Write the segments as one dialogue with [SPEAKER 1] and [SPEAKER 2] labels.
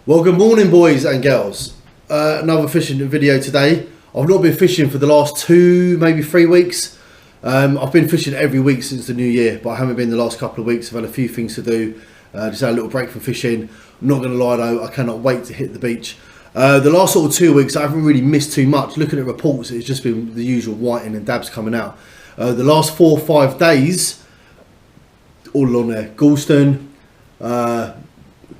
[SPEAKER 1] Well, good morning, boys and girls. Another fishing video today. I've not been fishing for the last 2, maybe 3 weeks. I've been fishing every week since the new year, but I haven't been the last couple of weeks. I've had a few things to do. Just had a little break from fishing. I'm not going to lie though, I cannot wait to hit the beach. The last sort of 2 weeks, I haven't really missed too much. Looking at reports, it's just been the usual whiting and dabs coming out. The last 4 or 5 days, all on there. Galston,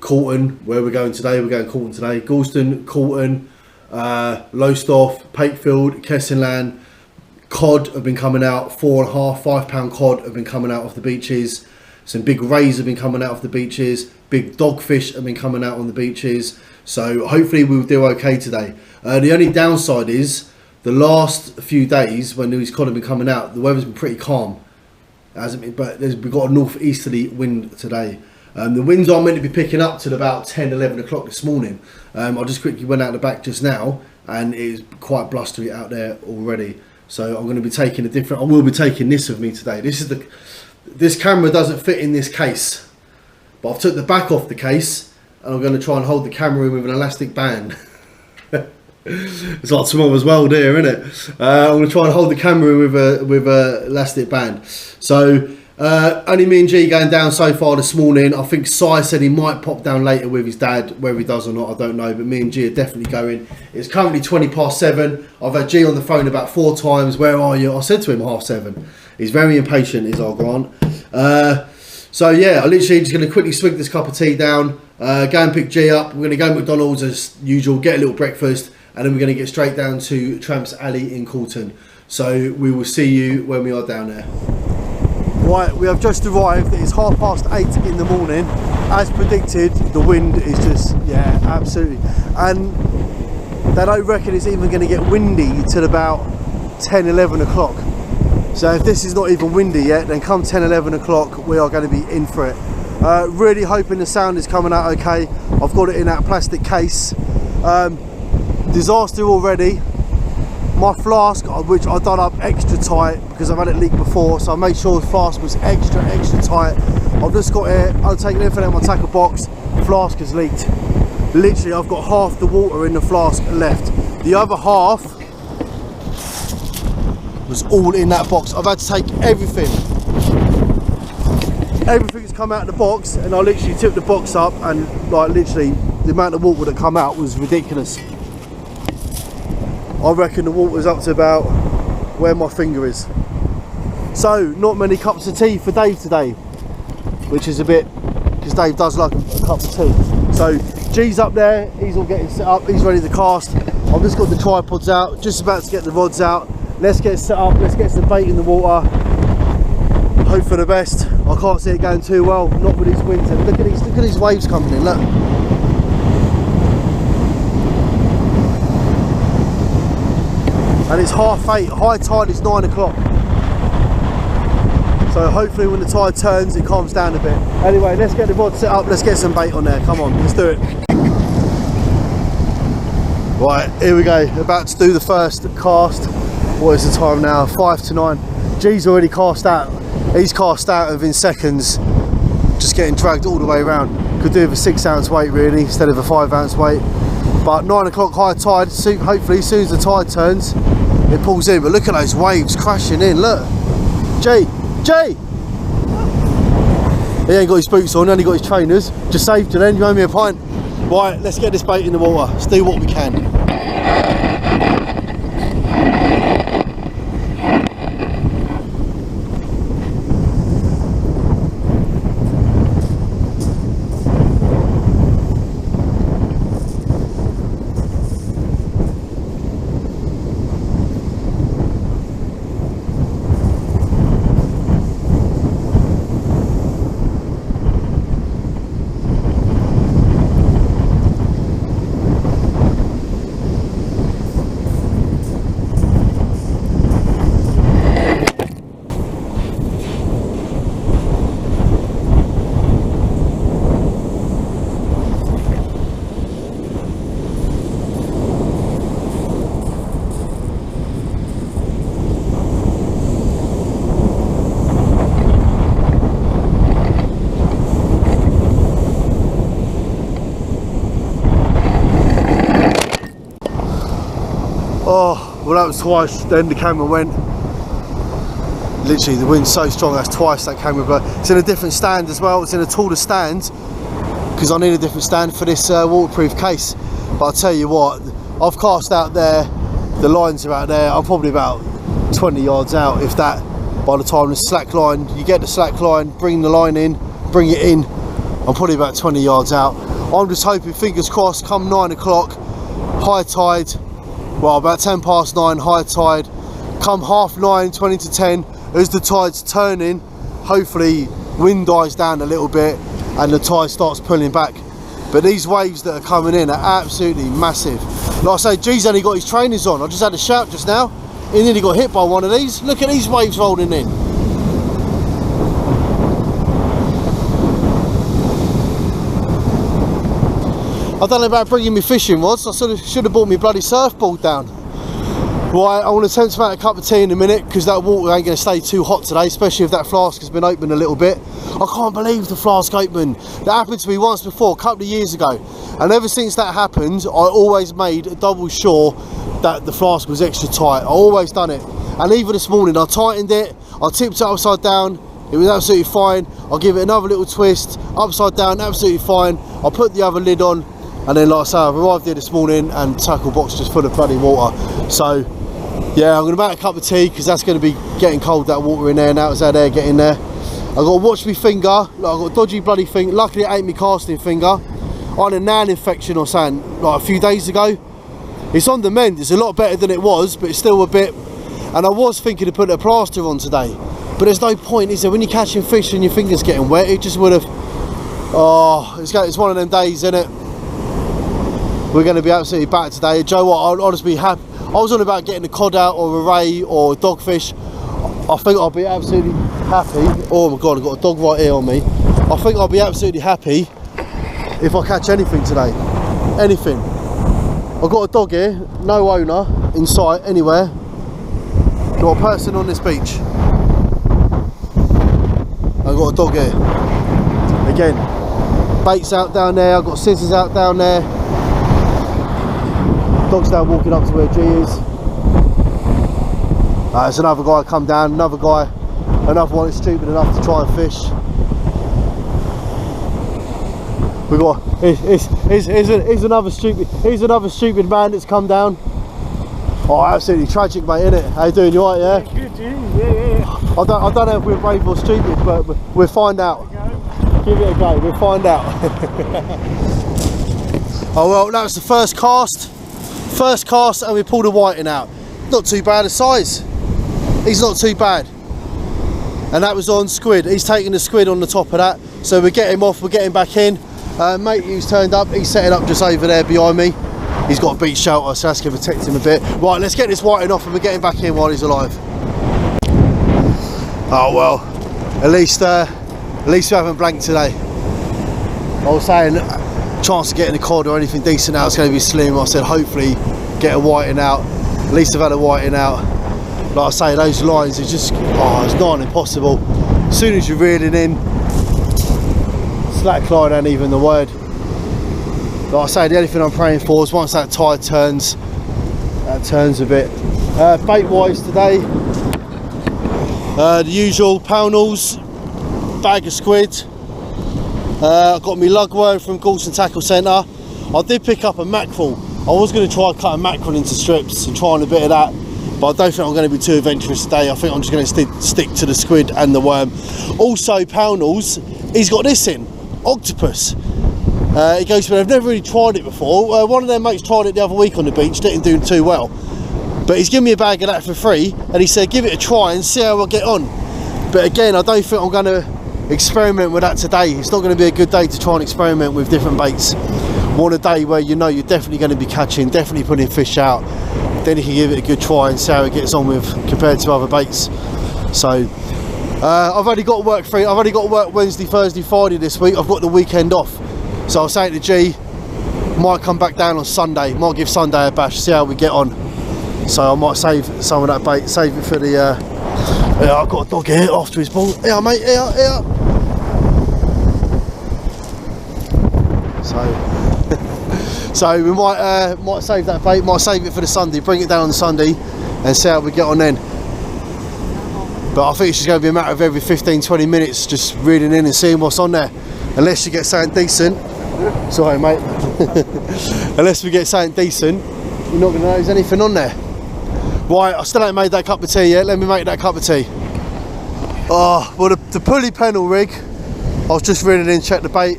[SPEAKER 1] Corton, where we're going today. We're going Corton today. Galston, Corton, Lowestoft, Pakefield, Kessinland. Cod have been coming out. 4.5, 5 pound cod have been coming out off the beaches. Some big rays have been coming out off the beaches. Big dogfish have been coming out on the beaches. So hopefully we'll do okay today. The only downside is the last few days when these cod have been coming out, the weather's been pretty calm. Hasn't been, but we've got a northeasterly wind today. The winds are meant to be picking up till about 10, 11 o'clock this morning. I just quickly went out the back just now and it is quite blustery out there already. So I'm going to be taking I will be taking this with me today. This camera doesn't fit in this case, but I've took the back off the case and I'm going to try and hold the camera in with an elastic band. It's like tomorrow's world here, isn't it? I'm going to try and hold the camera with a elastic band. So only me and G going down so far this morning. I think Si said he might pop down later with his dad. Whether he does or not, I don't know. But me and G are definitely going. It's currently 7:20. I've had G on the phone about 4 times. Where are you? I said to him 7:30. He's very impatient, is our Grant. So yeah, I'm literally just going to quickly swig this cup of tea down. Go and pick G up. We're going to go to McDonald's as usual, get a little breakfast, and then we're going to get straight down to Tramps Alley in Corton. So we will see you when we are down there. Right, we have just arrived. It's 8:30 in the morning. As predicted, the wind is just, yeah, absolutely. And they don't reckon it's even going to get windy till about 10, 11 o'clock. So if this is not even windy yet, then come 10, 11 o'clock, we are going to be in for it. Really hoping the sound is coming out okay. I've got it in that plastic case. Disaster already. My flask, which I done up extra tight because I've had it leak before, so I made sure the flask was extra tight. I've just got it, I've taken everything out of my tackle box, flask has leaked. Literally, I've got half the water in the flask left. The other half was all in that box. I've had to take everything. Everything's come out of the box, and I literally tipped the box up, and like literally, the amount of water that come out was ridiculous. I reckon the water's up to about where my finger is. So, not many cups of tea for Dave today, which is a bit, because Dave does like a cup of tea. So, G's up there, he's all getting set up, he's ready to cast. I've just got the tripods out, just about to get the rods out. Let's get set up, let's get some bait in the water. Hope for the best. I can't see it going too well, not with these winds. And look at these waves coming in, look. And it's 8:30, high tide is 9 o'clock. So hopefully when the tide turns, it calms down a bit. Anyway, let's get the rod set up, let's get some bait on there. Come on, let's do it. Right, here we go, about to do the first cast. What is the time now? 5 to 9. G's already cast out. He's cast out within seconds, just getting dragged all the way around. Could do with a 6 ounce weight really, instead of a 5 ounce weight. But 9 o'clock high tide, hopefully as soon as the tide turns, it pulls in. But look at those waves crashing in, look. G! He ain't got his boots on, only got his trainers. Just saved you then, you owe me a pint. Right, let's get this bait in the water. Let's do what we can. Oh, well that was twice, then the camera went. Literally the wind's so strong, that's twice that camera, but it's in a different stand as well. It's in a taller stand because I need a different stand for this waterproof case. But I'll tell you what, I've cast out there, the lines are out there, I'm probably about 20 yards out, if that, by the time the slack line, you get the slack line, bring the line in, bring it in, I'm probably about 20 yards out. I'm just hoping, fingers crossed, come 9 o'clock, high tide, well about 10 past 9, high tide, come 9:30, 20 to 10, as the tide's turning, hopefully wind dies down a little bit and the tide starts pulling back. But these waves that are coming in are absolutely massive. Like I say, G's only got his trainers on. I just had a shout just now. He nearly got hit by one of these. Look at these waves rolling in. I don't know about bringing me fishing rods. I should have brought me bloody surfboard down. Right, I want to attempt to make a cup of tea in a minute because that water ain't going to stay too hot today, especially if that flask has been opened a little bit. I can't believe the flask opened. That happened to me once before, a couple of years ago. And ever since that happened, I always made double sure that the flask was extra tight. I always done it. And even this morning, I tightened it, I tipped it upside down, it was absolutely fine. I'll give it another little twist, upside down, absolutely fine. I'll put the other lid on, and then like I say, I've arrived here this morning and tackle box just full of bloody water. So yeah, I'm going to make a cup of tea because that's going to be getting cold, that water in there now. It's out there getting there. I've got to watch my finger. Like, I've got a dodgy bloody finger. Luckily it ain't my casting finger. I had a nail infection or something like a few days ago. It's on the mend. It's a lot better than it was, but it's still a bit. And I was thinking of putting a plaster on today, but there's no point, is there? When you're catching fish and your finger's getting wet, it just would have. Oh, it's one of them days, isn't it? We're going to be absolutely battered today. Joe, what? I'll just be happy. I was on about getting a cod out or a ray or a dogfish. I think I'll be absolutely happy. Oh my god, I've got a dog right here on me. I think I'll be absolutely happy if I catch anything today. Anything. I've got a dog here, no owner in sight anywhere. Not a person on this beach. I've got a dog here. Again, bait's out down there, I've got scissors out down there. Dog's down walking up to where G is. There's another guy come down, another one is stupid enough to try and fish. We got here's another stupid man that's come down. Oh, absolutely tragic, mate, innit? How you doing? You alright, yeah?
[SPEAKER 2] Good, yeah.
[SPEAKER 1] I don't know if we're brave or stupid, but we'll find out. Give it a go, we'll find out. Oh well, that was the first cast. First cast and we pulled a whiting out. Not too bad a size. He's not too bad. And that was on squid. He's taking the squid on the top of that. So we get him off, we're getting back in. Mate who's turned up, he's setting up just over there behind me. He's got a beach shelter, so that's going to protect him a bit. Right, let's get this whiting off and we're getting back in while he's alive. Oh well, at least we haven't blanked today. I was saying, chance of getting a cod or anything decent out is going to be slim. I said hopefully get a whiting out. At least I've had a whiting out. Like I say, those lines are just, it's not impossible. As soon as you're reeling in, slack line ain't even the word. Like I say, the only thing I'm praying for is once that tide turns, a bit. Bait wise today, the usual poundals, bag of squid. I've got my lugworm from Galston Tackle Centre. I did pick up a mackerel. I was going to try and cut a mackerel into strips and try on a bit of that, but I don't think I'm going to be too adventurous today. I think I'm just going to stick to the squid and the worm. Also poundals, he's got this in, octopus. He goes, but I've never really tried it before. One of their mates tried it the other week on the beach, didn't do too well. But he's given me a bag of that for free, and he said give it a try and see how I get on. But again, I don't think I'm going to experiment with that today. It's not going to be a good day to try and experiment with different baits. Want a day where you know you're definitely going to be catching, definitely putting fish out. Then you can give it a good try and see how it gets on with compared to other baits. So I've only got to work Wednesday, Thursday, Friday this week. I've got the weekend off. So I was saying to G, might come back down on Sunday, might give Sunday a bash, see how we get on. So I might save some of that bait, save it for the yeah, I've got a dog here after his ball. Here mate, here. So we might save that bait, might save it for the Sunday, bring it down on the Sunday and see how we get on then. But I think it's just going to be a matter of every 15-20 minutes just reading in and seeing what's on there. Unless you get something decent. Sorry mate. Unless we get something decent, you're not going to know there's anything on there. Right, I still ain't made that cup of tea yet. Let me make that cup of tea. Oh, well the pulley pennel rig, I was just reading in, checked the bait,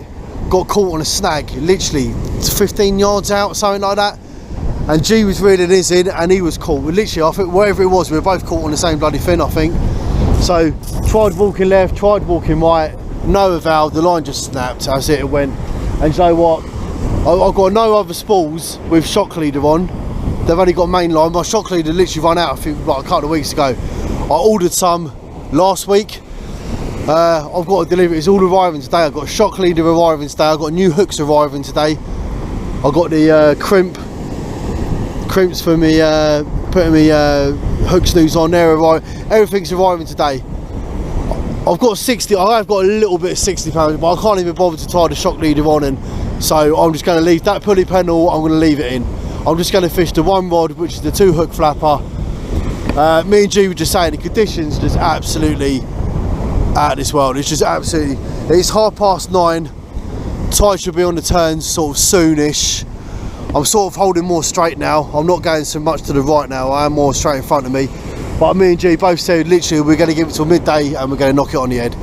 [SPEAKER 1] got caught on a snag, literally 15 yards out, something like that. And G was reeling his in and he was caught. Literally, I think whatever it was, we were both caught on the same bloody thing, I think. So, tried walking left, tried walking right, no avail, the line just snapped as it went. And you know what? I've got no other spools with shock leader on. They've only got main line. My shock leader literally ran out I think, like a couple of weeks ago. I ordered some last week. I've got to deliver it. It's all arriving today. I've got a shock leader arriving today. I've got new hooks arriving today. I've got the crimps for me, putting me hook screws on there. Everything's arriving today. I've got 60. I have got a little bit of 60 pounds, but I can't even bother to tie the shock leader on, and so I'm just going to leave that pulley pennel. I'm going to leave it in. I'm just going to fish the one rod, which is the 2 hook flapper. Me and G were just saying the conditions just absolutely out of this world. It's just absolutely. It's 9:30. Tide should be on the turns sort of soonish. I'm sort of holding more straight now. I'm not going so much to the right now. I am more straight in front of me. But me and G both said literally we're going to give it till midday and we're going to knock it on the head.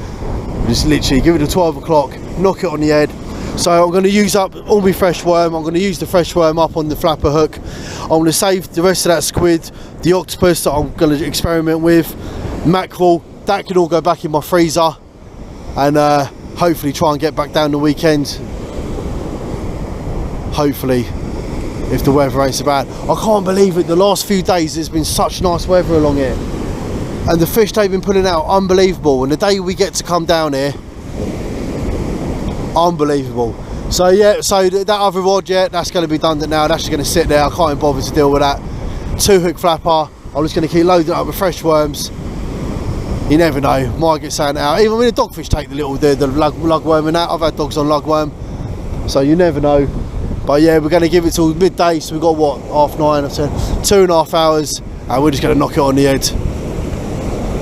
[SPEAKER 1] Just literally give it to 12 o'clock, knock it on the head. So I'm going to use up all my fresh worm. I'm going to use the fresh worm up on the flapper hook. I'm going to save the rest of that squid, the octopus that I'm going to experiment with, mackerel. That can all go back in my freezer, and hopefully try and get back down the weekend. Hopefully, if the weather ain't so bad. I can't believe it. The last few days it's been such nice weather along here, and the fish they've been putting out, unbelievable. And the day we get to come down here, unbelievable. So yeah, so that other rod, yeah, that's going to be done now. That's just going to sit there. I can't bother to deal with that. 2 hook flapper. I'm just going to keep loading it up with fresh worms. You never know, might get something out. Even when the dogfish take the lugworm and that. I've had dogs on lugworm, so you never know. But yeah, we're going to give it till midday. So we've got what, 9:30 or so, 2.5 hours, and we're just going to knock it on the head.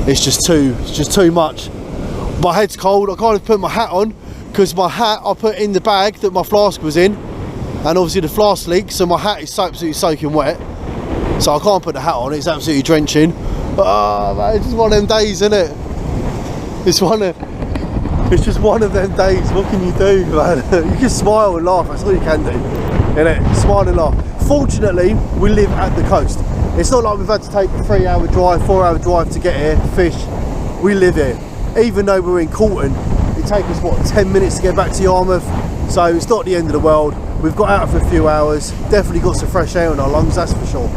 [SPEAKER 1] It's just too much. My head's cold. I can't even put my hat on, because my hat I put in the bag that my flask was in, and obviously the flask leaks, so my hat is absolutely soaking wet, so I can't put the hat on. It's absolutely drenching. Oh man, it's just one of them days, isn't it? It's just one of them days. What can you do, man? You can smile and laugh. That's all you can do, innit? Smile and laugh. Fortunately, we live at the coast. It's not like we've had to take a 3-hour drive, 4-hour drive to get here to fish. We live here. Even though we're in Corton, it takes us what, 10 minutes to get back to Yarmouth. So it's not the end of the world. We've got out for a few hours. Definitely got some fresh air in our lungs, that's for sure.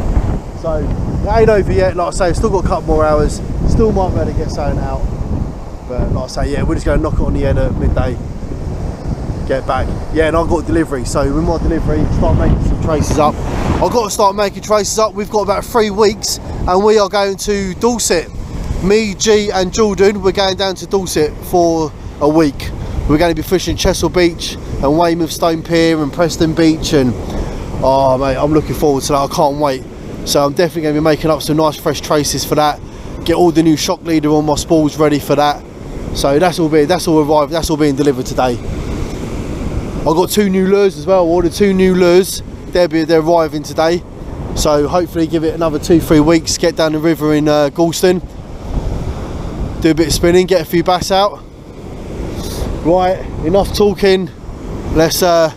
[SPEAKER 1] So it ain't over yet. Like I say, still got a couple more hours. Still might be able to get something out. But like I say, yeah, we're just going to knock it on the head at midday. Get back. Yeah, and I've got delivery. So with my delivery, start making some traces up. I've got to start making traces up. We've got about 3 weeks, and we are going to Dorset. Me, G, and Jordan. We're going down to Dorset for a week. We're going to be fishing Chesil Beach and Weymouth Stone Pier and Preston Beach, and oh mate, I'm looking forward to that. I can't wait. So I'm definitely going to be making up some nice fresh traces for that. Get all the new shock leader on my spools ready for that. So that's all arrived. That's all being delivered today. I've got 2 new lures as well. I ordered 2 new lures. They're arriving today. So hopefully give it another 2-3 weeks. Get down the river in Galston. Do a bit of spinning. Get a few bass out. Right, enough talking. Let's try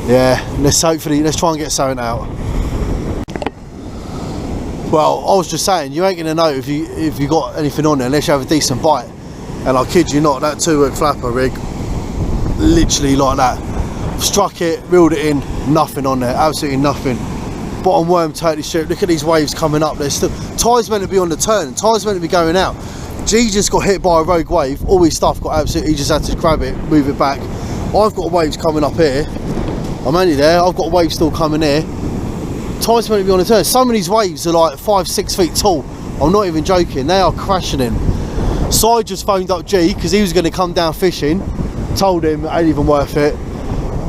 [SPEAKER 1] and get something out. Well, I was just saying, you ain't gonna know if you got anything on there unless you have a decent bite. And I kid you not, that 2 hook flapper rig, literally like that. Struck it, reeled it in, nothing on there, absolutely nothing. Bottom worm totally stripped. Look at these waves coming up. There's still tide's meant to be on the turn. Tide's meant to be going out. G just got hit by a rogue wave. All his stuff got absolutely. He just had to grab it, move it back. I've got waves coming up here. I'm only there. I've got waves still coming here. Tide's meant to be on the turn. Some of these waves are like 5-6 feet tall. I'm not even joking. They are crashing in. So I just phoned up G because he was going to come down fishing. Told him it ain't even worth it.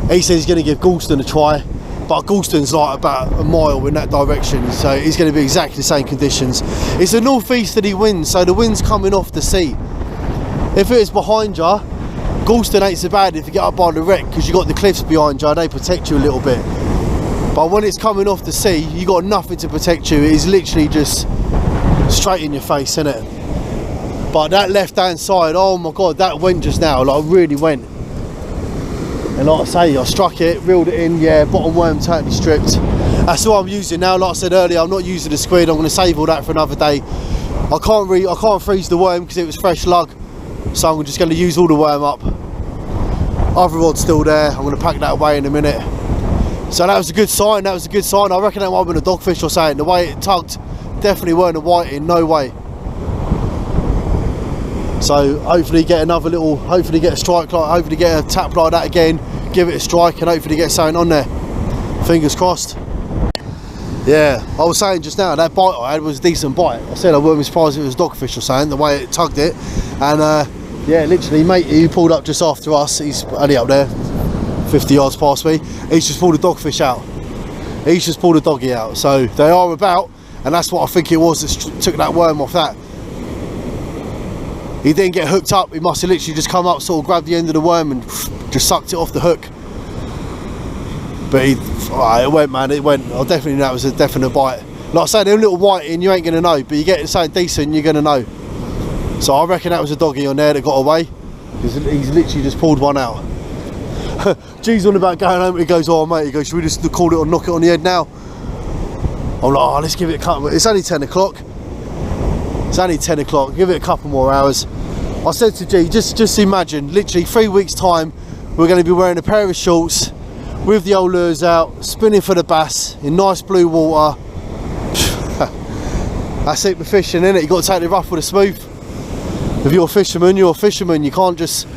[SPEAKER 1] He says he's going to give Galston a try, but Galston's like about a mile in that direction, so it's going to be exactly the same conditions. It's a northeasterly wind, so the wind's coming off the sea. If it was behind you, Galston ain't so bad if you get up by the wreck, because you got the cliffs behind you, they protect you a little bit. But when it's coming off the sea, you got nothing to protect you. It is literally just straight in your face, isn't it? But that left hand side, oh my god, that went just now, like really went. And like I say, I struck it, reeled it in, yeah, bottom worm totally stripped. That's what I'm using now. Like I said earlier, I'm not using the squid. I'm going to save all that for another day. I can't freeze the worm because it was fresh lug, so I'm just going to use all the worm up. Other rod's still there. I'm going to pack that away in a minute. So that was a good sign. That was a good sign. I reckon that might have been a dogfish or something. The way it tugged, definitely weren't a whiting. No way. So hopefully get another little, hopefully get a strike, like, hopefully get a tap like that again, give it a strike, and hopefully get something on there. Fingers crossed. Yeah, I was saying just now, that bite I had was a decent bite. I said I wouldn't be surprised if it was dogfish or something, the way it tugged it. And yeah, literally, mate, he pulled up just after us. He's only up there, 50 yards past me. He's just pulled a dogfish out. He's just pulled a doggy out. So they are about, and that's what I think it was that took that worm off that. He didn't get hooked up. He must have literally just come up, sort of grabbed the end of the worm and just sucked it off the hook. But it went, man, it went. I definitely know it was a definite bite. Like I say, they're a little whiting, you ain't going to know, but you get something decent, you're going to know. So I reckon that was a doggy on there that got away. He's literally just pulled one out. G's on about going home, he goes, oh mate, he goes, should we just call it or knock it on the head now? I'm like, oh, let's give it a couple. It's only 10 o'clock. It's only 10 o'clock, give it a couple more hours. I said to G, just imagine, literally 3 weeks time, we're going to be wearing a pair of shorts, with the old lures out, spinning for the bass, in nice blue water. That's it for fishing, innit? You've got to take the rough with the smooth. If you're a fisherman, you're a fisherman. You can't just,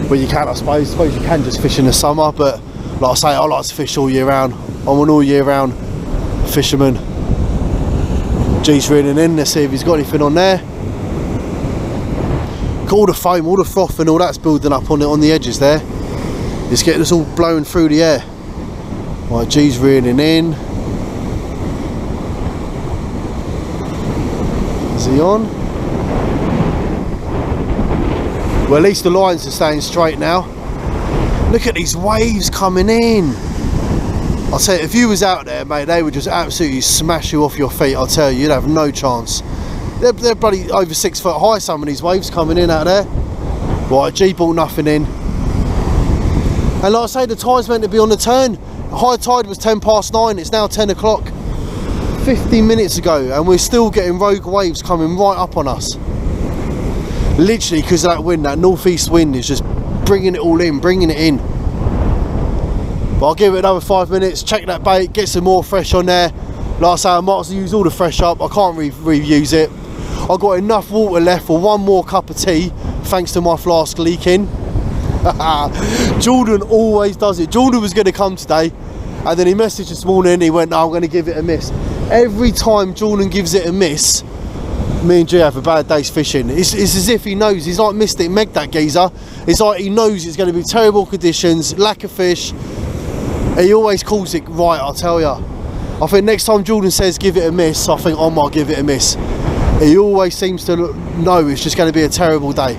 [SPEAKER 1] well you can I suppose you can just fish in the summer, but like I say, I like to fish all year round. I'm an all year round fisherman. G's reeling in, let's see if he's got anything on there. Got all the foam, all the froth and all that's building up on the edges there. It's getting us all blowing through the air. Right, G's reeling in. Is he on? Well, at least the lines are staying straight now. Look at these waves coming in. I'll tell you, if you was out there, mate, they would just absolutely smash you off your feet. I'll tell you, you'd have no chance. They're bloody over 6 foot high, some of these waves coming in out there. Right, G brought nothing in. And like I say, the tide's meant to be on the turn. High tide was 10 past 9, it's now 10 o'clock. 15 minutes ago, and we're still getting rogue waves coming right up on us. Literally, because of that wind, that northeast wind is just bringing it all in, bringing it in. But I'll give it another 5 minutes, check that bait, get some more fresh on there. Like I say, I might as well use all the fresh up, I can't reuse it. I've got enough water left for one more cup of tea, thanks to my flask leaking. Jordan always does it. Jordan was going to come today, and then he messaged this morning, he went, no, I'm going to give it a miss. Every time Jordan gives it a miss, me and G have a bad day's fishing. It's as if he knows. He's like Mystic Meg, that geezer. It's like he knows it's going to be terrible conditions, lack of fish. He always calls it right, I'll tell you. I think next time Jordan says give it a miss, I think I might give it a miss. He always seems to know it's just going to be a terrible day.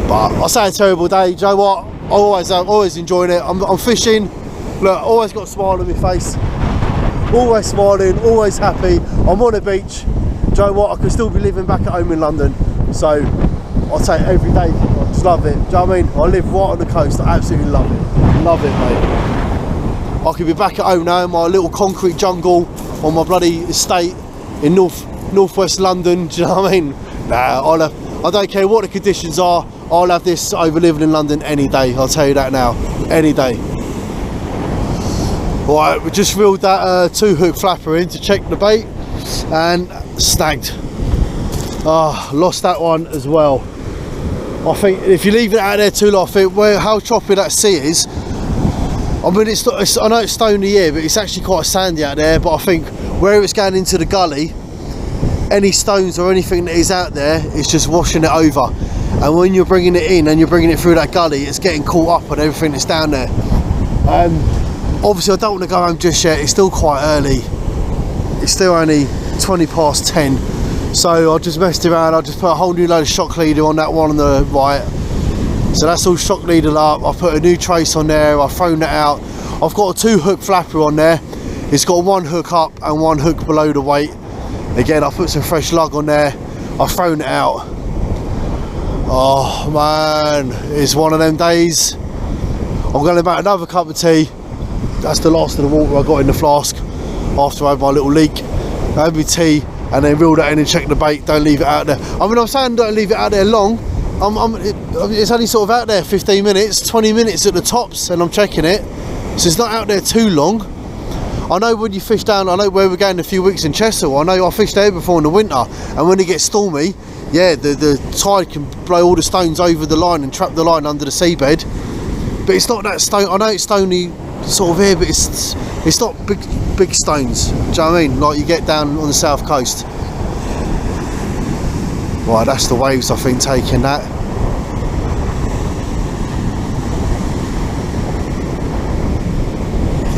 [SPEAKER 1] But I say a terrible day, you know what? I'm always enjoying it. I'm fishing. Look, always got a smile on my face. Always smiling, always happy. I'm on the beach. Do you know what? I could still be living back at home in London. So I'll take it every day. I just love it. Do you know what I mean? I live right on the coast. I absolutely love it. Love it, mate. I could be back at home now in my little concrete jungle on my bloody estate in northwest London. Do you know what I mean? Nah, I don't care what the conditions are. I'll have this over living in London any day. I'll tell you that now. Any day. Right, we just reeled that 2-hook flapper in to check the bait and snagged. Lost that one as well. I think if you leave it out there too long, I think how choppy that sea is. I mean, I know it's stony here, but it's actually quite sandy out there. But I think where it's going into the gully, any stones or anything that is out there is just washing it over. and when you're bringing it in and you're bringing it through that gully, it's getting caught up on everything that's down there. Obviously I don't want to go home just yet, it's still quite early, it's still only 20 past 10, so I just messed around. I just put a whole new load of shock leader on that one on the right, so that's all shock leadered up. I've put a new trace on there, I've thrown that out. I've got a 2-hook flapper on there, it's got 1 hook up and 1 hook below the weight. Again, I put some fresh lug on there, I've thrown it out. Oh man, it's one of them days. I'm going to make another cup of tea. That's the last of the water I got in the flask after I had my little leak. Have my tea and then reel that in and check the bait. Don't leave it out there. I mean, I'm saying don't leave it out there long. It's only sort of out there 15 minutes, 20 minutes at the tops, and I'm checking it. So it's not out there too long. I know when you fish down, I know where we're going in a few weeks in Chesil. I know I fished there before in the winter, and when it gets stormy, yeah, the tide can blow all the stones over the line and trap the line under the seabed. But it's not that stone. I know it's stony sort of here, but it's not big stones. Do you know what I mean? Like you get down on the south coast. Right, that's the waves I think taking that.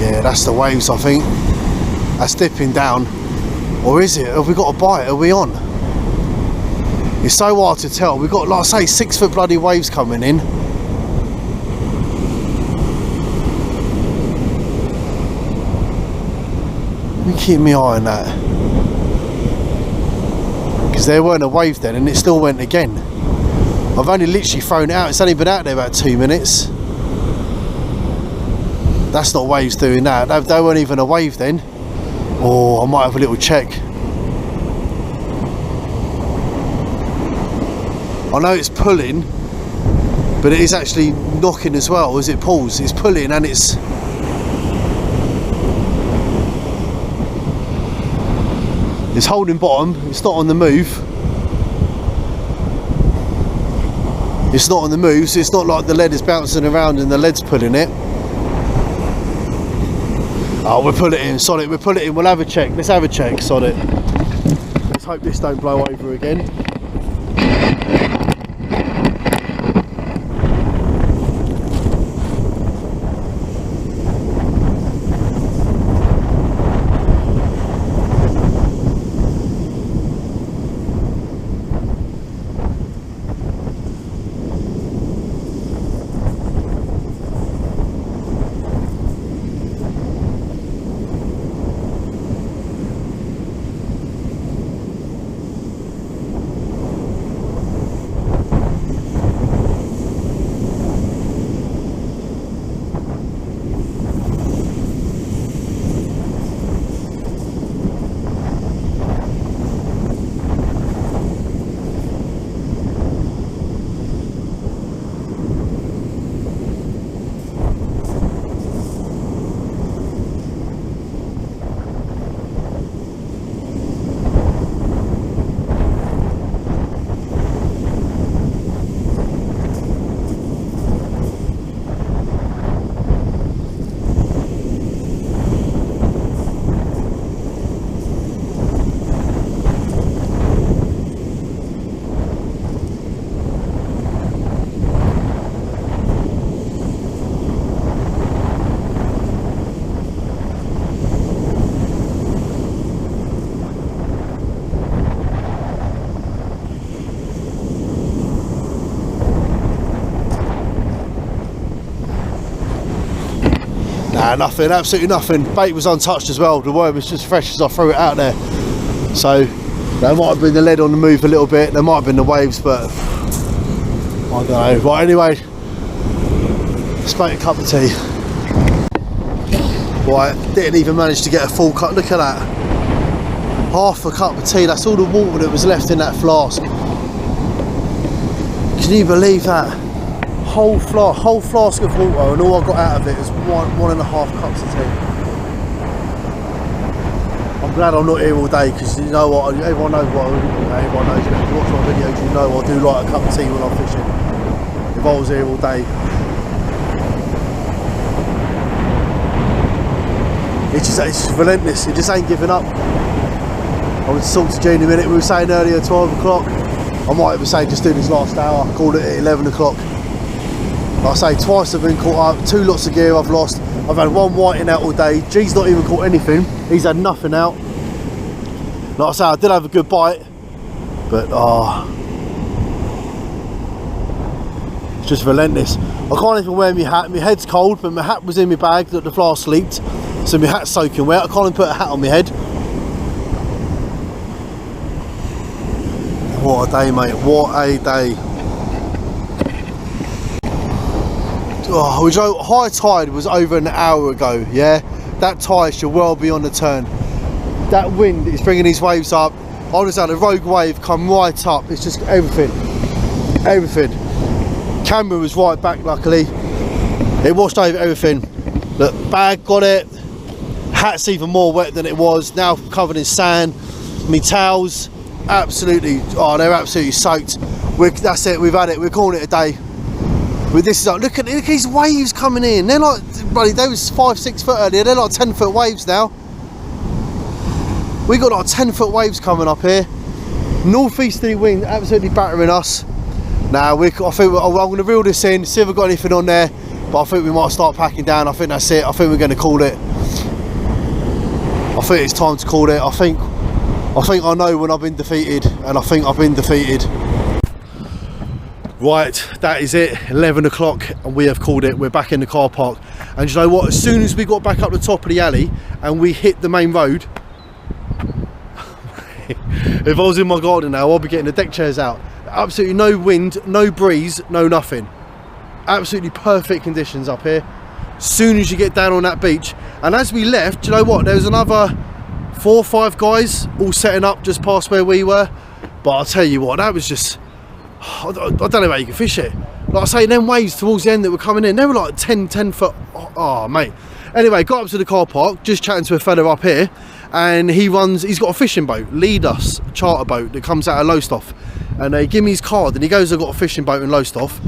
[SPEAKER 1] Yeah, that's the waves I think. That's dipping down. Or is it? Have we got a bite? Are we on? It's so hard to tell. We've got, like I say, 6 foot bloody waves coming in. Let me keep my eye on that. Because there weren't a wave then and it still went again. I've only literally thrown it out. It's only been out there about 2 minutes. That's not waves doing that. They weren't even a wave then. Oh, I might have a little check. I know it's pulling, but it is actually knocking as well as it pulls. It's pulling and it's... It's holding bottom, it's not on the move. It's not on the move, so it's not like the lead is bouncing around and the lead's pulling it. Oh, we'll pull it in, sod it, we'll pull it in, we'll have a check. Let's have a check, sod it. Let's hope this don't blow over again. Nah, nothing, absolutely nothing. Bait was untouched as well. The worm was just fresh as I threw it out there. So there might have been the lead on the move a little bit. There might have been the waves, but I don't know. Right, anyway, let's make a cup of tea. Right, didn't even manage to get a full cup. Look at that. Half a cup of tea. That's all the water that was left in that flask. Can you believe that? Whole flask of water, and all I got out of it is 1.5 cups of tea. I'm glad I'm not here all day, because you know what, everyone knows what everyone knows. If you watch my videos, you know I do like a cup of tea when I'm fishing. If I was here all day, it's just relentless. It just ain't giving up. I was talking to Jane in a minute. We were saying earlier 12 o'clock. I might even say just do this last hour, called it at 11 o'clock. Like I say, twice I've been caught up, 2 lots of gear I've lost. I've had 1 whiting out all day. G's not even caught anything. He's had nothing out. Like I say, I did have a good bite, but it's just relentless. I can't even wear my hat. My head's cold, but my hat was in my bag that the flask leaked, so my hat's soaking wet. I can't even put a hat on my head. What a day, mate, what a day. Oh, high tide was over an hour ago, yeah? That tide should well be on the turn. That wind is bringing these waves up. I just had a rogue wave come right up. It's just everything. Camera was right back, luckily. It washed over everything. Look, bag, got it. Hat's even more wet than it was. Now covered in sand. Me towels, absolutely, they're absolutely soaked. That's it, we've had it. We're calling it a day. With this, look at these waves coming in. They're like, buddy, they was 5-6 foot earlier. They're like 10-foot waves now. We got like 10-foot waves coming up here. Northeasterly wind absolutely battering us. Now I think I'm going to reel this in, see if I've got anything on there. But I think we might start packing down. I think that's it. I think we're going to call it. I think it's time to call it. I think I know when I've been defeated, and I think I've been defeated. Right, that is it, 11 o'clock, and we have called it. We're back in the car park, and you know what, as soon as we got back up the top of the alley and we hit the main road, if I was in my garden now, I'll be getting the deck chairs out. Absolutely no wind, no breeze, no nothing. Absolutely perfect conditions up here. As soon as you get down on that beach, and as we left, do you know what, there was another 4 or 5 guys all setting up just past where we were. But I'll tell you what, that was just, I don't know how you can fish it. Like I say, them waves towards the end that were coming in, they were like 10 foot, oh mate. Anyway, got up to the car park, just chatting to a fella up here, and he's got a fishing boat, Lead Us charter boat that comes out of Lowestoft. And he gave me his card, and he goes, I've got a fishing boat in Lowestoft.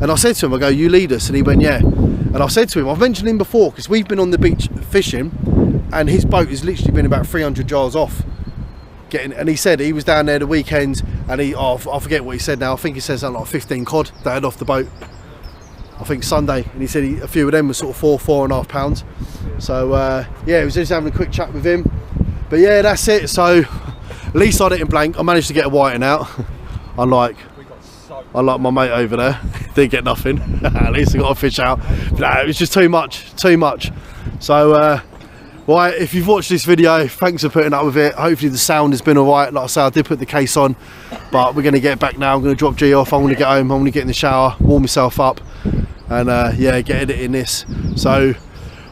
[SPEAKER 1] And I said to him, I go, you lead us? And he went, yeah. And I said to him, I've mentioned him before, because we've been on the beach fishing, and his boat has literally been about 300 yards off. And he said he was down there the weekend, and I forget what he said now. I think he said something like 15 cod that had off the boat. I think Sunday, and he said a few of them were sort of 4.5 pounds. So yeah, it was just having a quick chat with him. But yeah, that's it. So at least I didn't blank. I managed to get a whiting out, unlike my mate over there. Didn't get nothing. At least I got a fish out. But no, it was just too much. So right, if you've watched this video, thanks for putting up with it. Hopefully the sound has been alright. Like I say, I did put the case on, but we're going to get back now. I'm going to drop G off. I want to get home. I want to get in the shower, warm myself up, and yeah, get editing this. So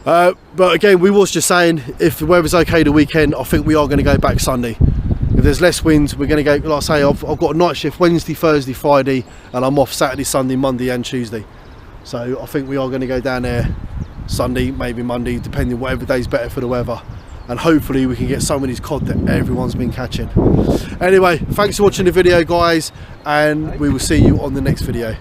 [SPEAKER 1] but again, we was just saying, if the weather's okay the weekend, I think we are going to go back Sunday. If there's less wind, we're going to go, like I say, I've got a night shift Wednesday, Thursday, Friday, and I'm off Saturday, Sunday, Monday and Tuesday. So I think we are going to go down there Sunday, maybe Monday, depending whatever day's better for the weather, and hopefully we can get some of these cod that everyone's been catching. Anyway, thanks for watching the video, guys, and we will see you on the next video.